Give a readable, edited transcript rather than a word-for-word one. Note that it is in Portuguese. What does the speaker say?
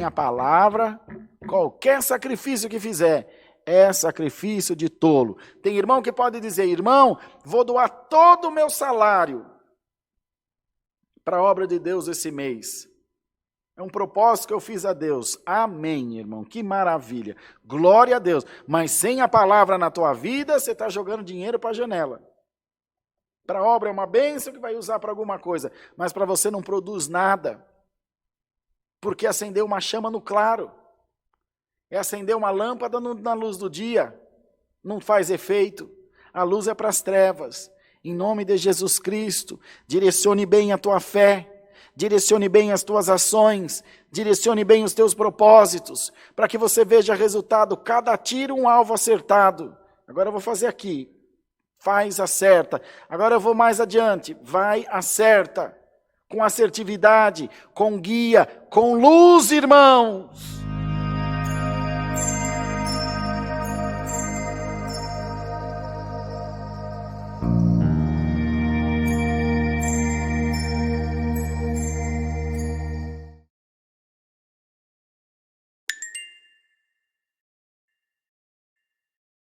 a palavra, qualquer sacrifício que fizer, é sacrifício de tolo. Tem irmão que pode dizer, irmão, vou doar todo o meu salário para a obra de Deus esse mês. É um propósito que eu fiz a Deus. Amém, irmão, que maravilha. Glória a Deus. Mas sem a palavra na tua vida, você está jogando dinheiro para a janela. Para a obra é uma bênção que vai usar para alguma coisa, mas para você não produz nada. Porque acendeu uma chama no claro. É acender uma lâmpada na luz do dia. Não faz efeito. A luz é para as trevas. Em nome de Jesus Cristo, direcione bem a tua fé. Direcione bem as tuas ações. Direcione bem os teus propósitos. Para que você veja resultado. Cada tiro um alvo acertado. Agora eu vou fazer aqui. Faz, acerta. Agora eu vou mais adiante. Vai, acerta. Com assertividade, com guia, com luz, irmãos.